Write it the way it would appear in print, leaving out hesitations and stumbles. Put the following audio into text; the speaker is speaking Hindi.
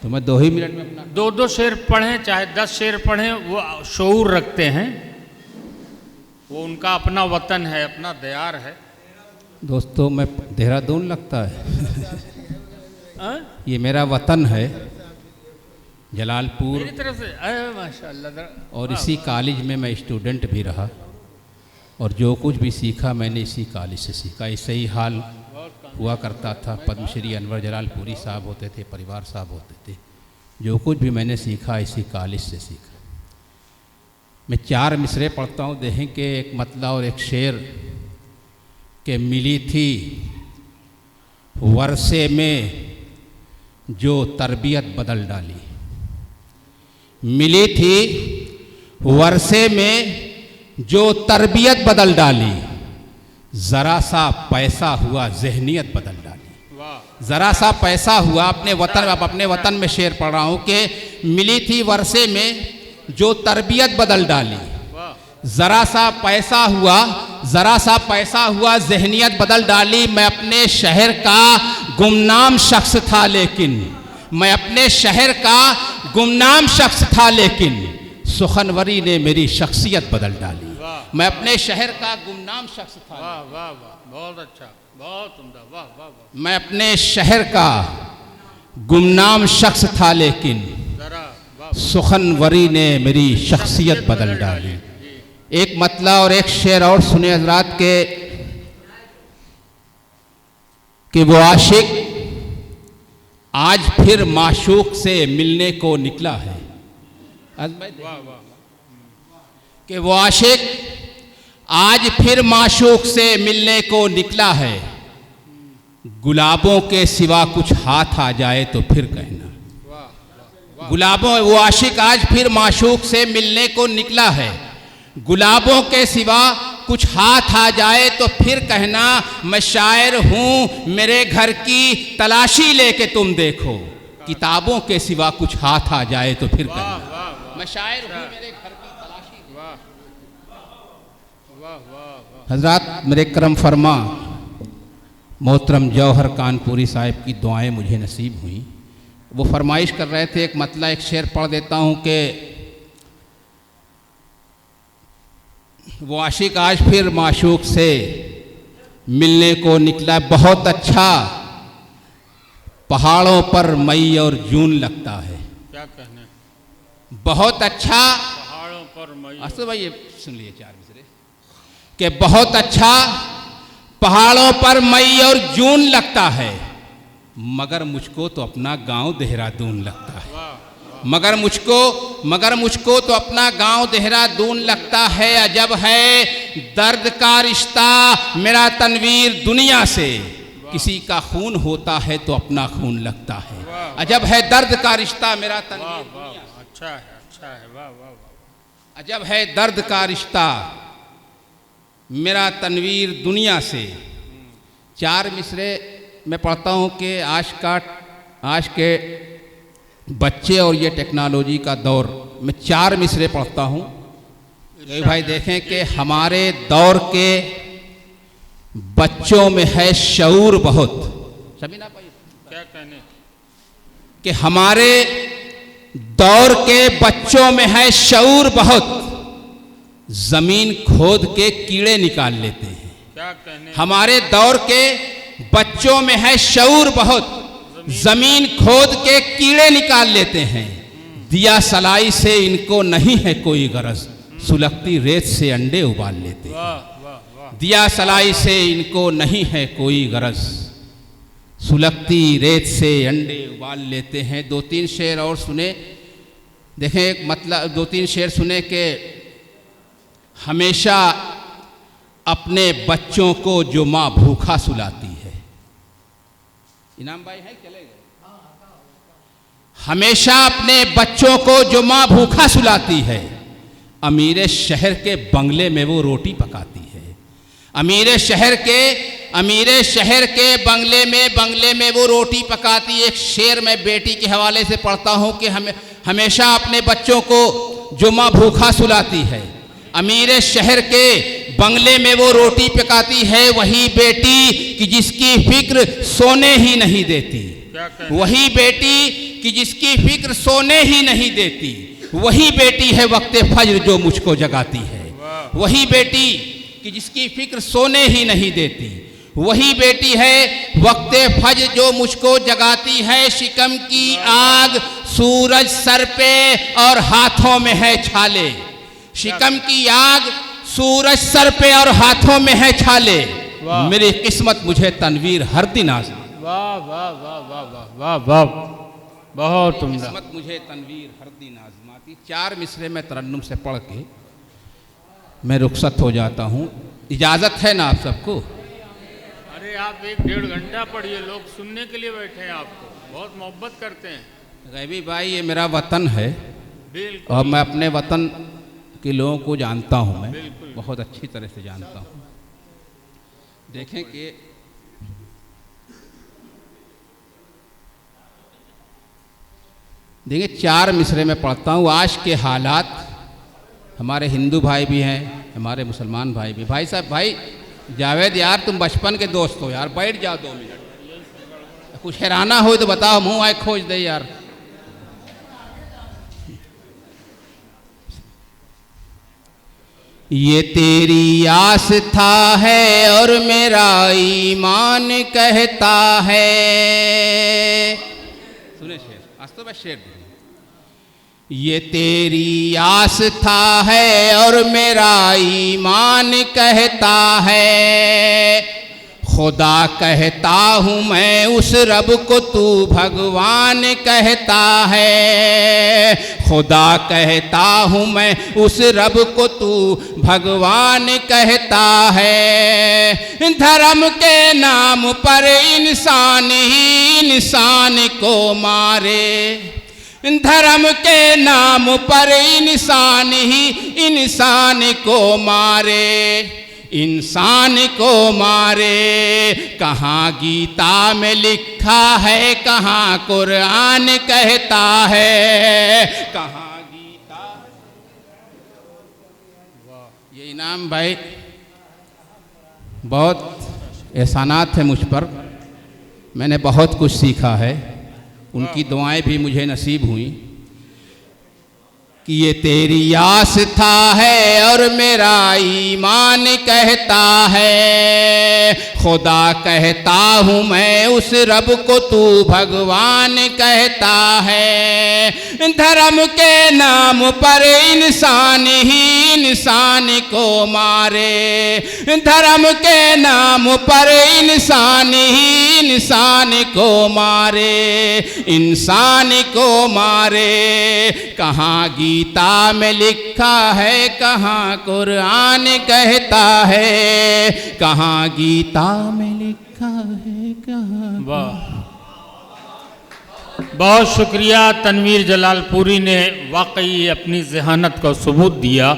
तो मैं 2 ही मिनट में अपना 2 शेर पढ़ें चाहे 10 शेर पढ़ें, वो शऊर रखते हैं, वो उनका अपना वतन है, अपना दयार है। दोस्तों मैं देहरादून लगता है ये मेरा वतन है जलालपुर, मेरी तरफ से माशाअल्लाह। और इसी कॉलेज में मैं स्टूडेंट भी रहा और जो कुछ भी सीखा मैंने इसी कॉलेज से सीखा। ऐसे ही हाल हुआ करता था। पद्मश्री अनवर जलालपुरी साहब होते थे, परिवार साहब होते थे। जो कुछ भी मैंने सीखा इसी कॉलेज से सीखा। मैं 4 मिसरे पढ़ता हूँ, देखें कि एक मतला और एक शेर के मिली थी वर्षे में जो तरबियत बदल डाली। मिली थी वर्षे में जो तरबियत बदल डाली, ज़रा सा पैसा हुआ जहनियत बदल डाली। ज़रा सा पैसा हुआ अपने वतन, अब अपने वतन में शेर पढ़ रहा हूँ कि मिली थी वर्षे में जो तरबियत बदल डाली, ज़रा सा पैसा हुआ, ज़रा सा पैसा हुआ जहनियत बदल डाली। मैं अपने शहर का गुमनाम शख्स था लेकिन, मैं अपने शहर का गुमनाम शख्स था लेकिन सुखनवरी ने मेरी शख्सियत बदल डाली। मैं अपने शहर का गुमनाम शख्स था। वाह वाह वाह, बहुत अच्छा, बहुत उम्दा, वाह वाह वाह। मैं अपने शहर का गुमनाम शख्स था लेकिन सुखनवरी ने मेरी शख्सियत बदल डाली। एक मतला और एक शेर और सुने हजरात के कि वो आशिक आज फिर माशूक से मिलने को निकला है। कि वो आशिक आज फिर माशूक से मिलने को निकला है, गुलाबों के सिवा कुछ हाथ आ जाए तो फिर कहना। गुलाबों, वो आशिक आज फिर माशूक से मिलने को निकला है, गुलाबों के सिवा कुछ हाथ आ जाए तो फिर कहना। मैं शायर हूँ मेरे घर की तलाशी लेके तुम देखो, किताबों के सिवा कुछ हाथ आ जाए तो फिर कहना। मैं शायर हूँ मेरे घर की तलाशी। हजरात मेरे करम फरमा मोहतरम जौहर कानपुरी साहिब की दुआएं मुझे नसीब हुई। वो फरमाइश कर रहे थे, एक मतला एक शेर पढ़ देता हूँ कि वो आशिक आज फिर माशूक से मिलने को निकला। बहुत अच्छा पहाड़ों पर मई और जून लगता है। क्या कहने, बहुत अच्छा पहाड़ों पर मई। असद भाई ये सुन लिए 4 मिसरे कि बहुत अच्छा पहाड़ों पर मई और जून लगता है, मगर मुझको तो अपना गांव देहरादून लगता है। मगर मुझको तो अपना गांव देहरादून लगता है। अजब है दर्द का रिश्ता मेरा तनवीर दुनिया से, किसी का खून होता है तो अपना खून लगता है। अजब है दर्द का रिश्ता मेरा तनवीर दुनिया से। अच्छा है, अच्छा है, वाह वाह वाह। अजब है दर्द का रिश्ता मेरा तनवीर दुनिया से। 4 मिसरे मैं पढ़ता हूँ कि आज के बच्चे और ये टेक्नोलॉजी का दौर, मैं 4 मिसरे पढ़ता हूँ। भाई देखें कि हमारे दौर के बच्चों में है शऊर बहुत। शमीना भाई क्या कहने, कि हमारे दौर के बच्चों में है शऊर बहुत, जमीन खोद के कीड़े निकाल लेते हैं। क्या कहने, हमारे दौर के बच्चों में है शऊर बहुत, जमीन खोद के कीड़े निकाल लेते हैं। दिया सलाई से इनको नहीं है कोई गरज, सुलगती रेत से अंडे उबाल लेते हैं। वाह वाह वाह। दिया सलाई से इनको नहीं है कोई गरज, सुलगती रेत से अंडे उबाल लेते हैं। 2-3 शेर और सुने, देखें एक मतलब 2-3 शेर सुने कि हमेशा अपने बच्चों को जो माँ भूखा सुलाती है। इनाम भाई है, चले गए। हमेशा अपने बच्चों को जो माँ भूखा सुलाती है, अमीर शहर के बंगले में वो रोटी पकाती है। अमीर शहर के बंगले में वो रोटी पकाती है। एक शेर मैं बेटी के हवाले से पढ़ता हूँ कि हमेशा अपने बच्चों को जो माँ भूखा सुलाती है, अमीर शहर के बंगले में वो रोटी पकाती है। वही बेटी कि जिसकी फिक्र सोने ही नहीं देती, वही बेटी कि जिसकी फिक्र सोने ही नहीं देती, वही बेटी है वक्ते फज्र जो मुझको जगाती है। वही बेटी कि जिसकी फिक्र सोने ही नहीं देती, वही बेटी है वक्ते फज्र जो मुझको जगाती है। शिकम की आग सूरज सर पे और हाथों में है छाले। शिकम की आग सूरज सर पे और हाथों में है छाले। मेरी किस्मत मुझे तनवीर हर दिन आज़माती। वाह वाह वाह वाह वाह वाह वाह, बहुत उम्दा। किस्मत मुझे तनवीर हर दिन आज़माती। 4 मिसरे में तरन्नुम से पढ़ के मैं रुखसत हो जाता हूँ। इजाज़त है ना आप सबको? अरे आप 1-1.5 घंटा पढ़िए, लोग सुनने के लिए बैठे हैं, आपको बहुत मोहब्बत करते हैं। गैबी भाई, ये मेरा वतन है बिल्कुल। और मैं अपने वतन के लोगों को जानता हूँ, मैं बिल्कुल। बहुत अच्छी तरह से जानता हूँ। देखें कि देखिए 4 मिसरे में पढ़ता हूँ। आज के हालात, हमारे हिंदू भाई भी हैं, हमारे मुसलमान भाई भी। भाई साहब, भाई जावेद यार, तुम बचपन के दोस्त हो यार, बैठ जाओ 2 मिनट। कुछ हैराना हो तो बताओ, मुंह आए खोज दे यार। ये तेरी आस्था है और मेरा ईमान कहता है। सुने शेर, आज तो मैं शेर दूँ। ये तेरी आस्था है और मेरा ईमान कहता है। खुदा कहता हूँ मैं उस रब को, तू भगवान कहता है। खुदा कहता हूँ मैं उस रब को, तू भगवान कहता है। धर्म के नाम पर इंसान ही इंसान को मारे। धर्म के नाम पर इंसान ही इंसान को मारे। इंसान को मारे। कहाँ गीता में लिखा है, कहाँ कुरान कहता है। कहाँ गीता। ये इनाम भाई, बहुत एहसानात है मुझ पर। मैंने बहुत कुछ सीखा है, उनकी दुआएं भी मुझे नसीब हुई। कि ये तेरी आस्था है और मेरा ईमान कहता है। खुदा कहता हूँ मैं उस रब को, तू भगवान कहता है। धर्म के नाम पर इंसान ही इंसान को मारे। धर्म के नाम पर इंसान ही इंसान को मारे। इंसान को मारे। कहाँ गीता में लिखा है, कहाँ कुरान कहता है। कहाँ गीता में लिखा है, कहाँ। वाह, बहुत शुक्रिया। तनवीर जलालपुरी ने वाकई अपनी ज़हानत का सबूत दिया।